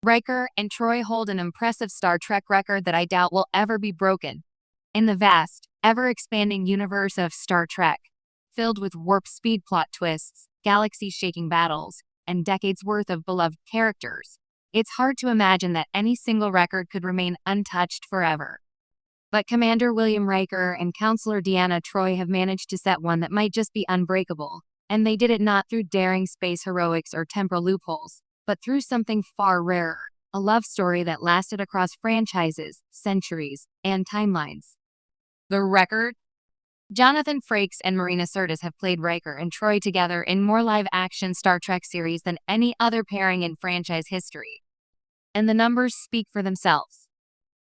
Riker and Troi hold an impressive Star Trek record that I doubt will ever be broken. In the vast, ever-expanding universe of Star Trek, filled with warp-speed plot twists, galaxy-shaking battles, and decades' worth of beloved characters, it's hard to imagine that any single record could remain untouched forever. But Commander William Riker and Counselor Deanna Troi have managed to set one that might just be unbreakable, and they did it not through daring space heroics or temporal loopholes, but through something far rarer, a love story that lasted across franchises, centuries, and timelines. The record? Jonathan Frakes and Marina Sirtis have played Riker and Troi together in more live-action Star Trek series than any other pairing in franchise history. And the numbers speak for themselves.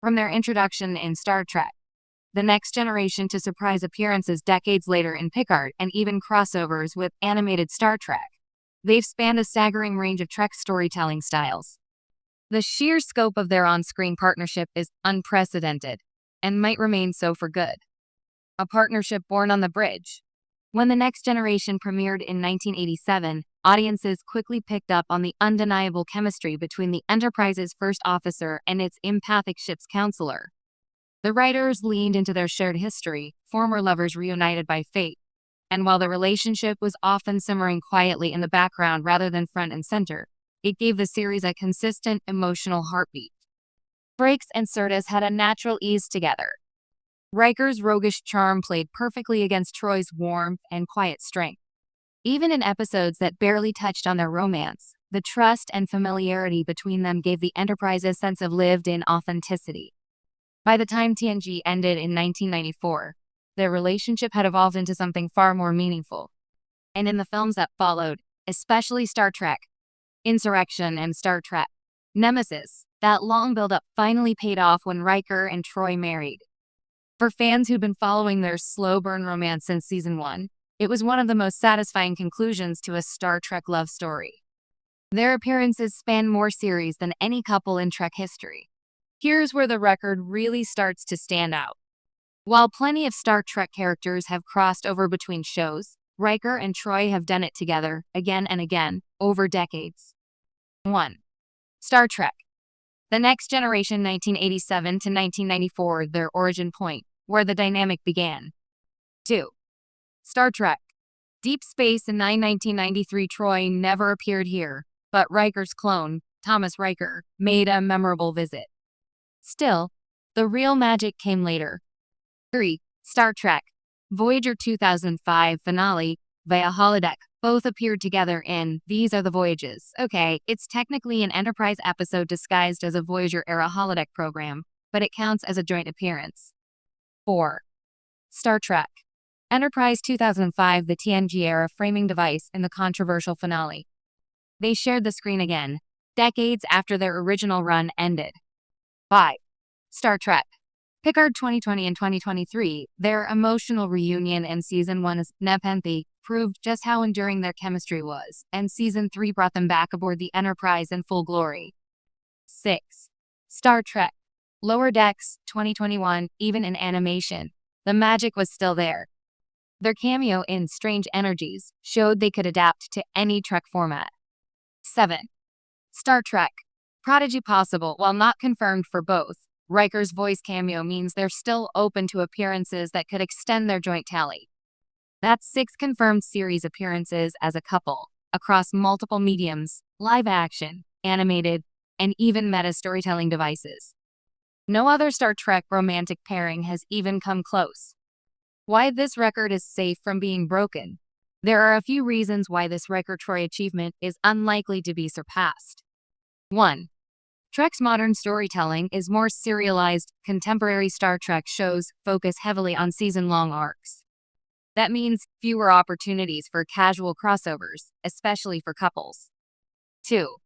From their introduction in Star Trek, The Next Generation to surprise appearances decades later in Picard and even crossovers with animated Star Trek, they've spanned a staggering range of Trek storytelling styles. The sheer scope of their on-screen partnership is unprecedented, and might remain so for good. A partnership born on the bridge. When The Next Generation premiered in 1987, audiences quickly picked up on the undeniable chemistry between the Enterprise's first officer and its empathic ship's counselor. The writers leaned into their shared history, former lovers reunited by fate, and while the relationship was often simmering quietly in the background rather than front and center, it gave the series a consistent emotional heartbeat. Frakes and Sirtis had a natural ease together. Riker's roguish charm played perfectly against Troi's warmth and quiet strength. Even in episodes that barely touched on their romance, the trust and familiarity between them gave the Enterprise a sense of lived-in authenticity. By the time TNG ended in 1994, their relationship had evolved into something far more meaningful. And in the films that followed, especially Star Trek, Insurrection and Star Trek, Nemesis, that long build-up finally paid off when Riker and Troi married. For fans who've been following their slow-burn romance since Season 1, it was one of the most satisfying conclusions to a Star Trek love story. Their appearances span more series than any couple in Trek history. Here's where the record really starts to stand out. While plenty of Star Trek characters have crossed over between shows, Riker and Troi have done it together, again and again, over decades. 1. Star Trek. The Next Generation 1987 to 1994, their origin point, where the dynamic began. 2. Star Trek. Deep Space in 1993, Troi never appeared here, but Riker's clone, Thomas Riker, made a memorable visit. Still, the real magic came later. 3. Star Trek. Voyager 2005 finale, via holodeck, both appeared together in These Are the Voyages. Okay, it's technically an Enterprise episode disguised as a Voyager-era holodeck program, but it counts as a joint appearance. 4. Star Trek. Enterprise 2005, the TNG-era framing device in the controversial finale. They shared the screen again, decades after their original run ended. 5. Star Trek. Picard 2020 and 2023, their emotional reunion in Season 1's Nepenthe proved just how enduring their chemistry was, and Season 3 brought them back aboard the Enterprise in full glory. 6. Star Trek. Lower Decks 2021, even in animation, the magic was still there. Their cameo in Strange Energies showed they could adapt to any Trek format. 7. Star Trek. Prodigy possible, while not confirmed for both. Riker's voice cameo means they're still open to appearances that could extend their joint tally. That's 6 confirmed series appearances as a couple, across multiple mediums, live action, animated, and even meta storytelling devices. No other Star Trek romantic pairing has even come close. Why this record is safe from being broken? There are a few reasons why this Riker-Troi achievement is unlikely to be surpassed. 1. Trek's modern storytelling is more serialized. Contemporary Star Trek shows focus heavily on season-long arcs. That means fewer opportunities for casual crossovers, especially for couples. 2.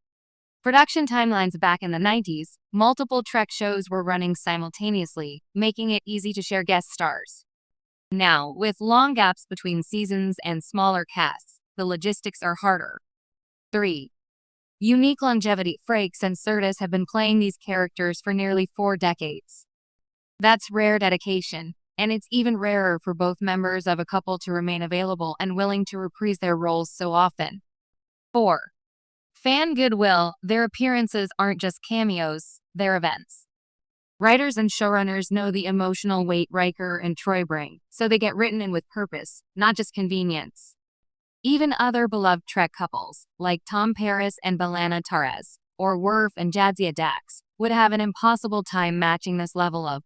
Production timelines. Back in the 90s, multiple Trek shows were running simultaneously, making it easy to share guest stars. Now, with long gaps between seasons and smaller casts, the logistics are harder. 3. Unique longevity. Frakes and Sirtis have been playing these characters for nearly 4 decades. That's rare dedication, and it's even rarer for both members of a couple to remain available and willing to reprise their roles so often. 4. fan goodwill, their appearances aren't just cameos, they're events. Writers and showrunners know the emotional weight Riker and Troi bring, so they get written in with purpose, not just convenience. Even other beloved Trek couples, like Tom Paris and B'Elanna Torres, or Worf and Jadzia Dax, would have an impossible time matching this level of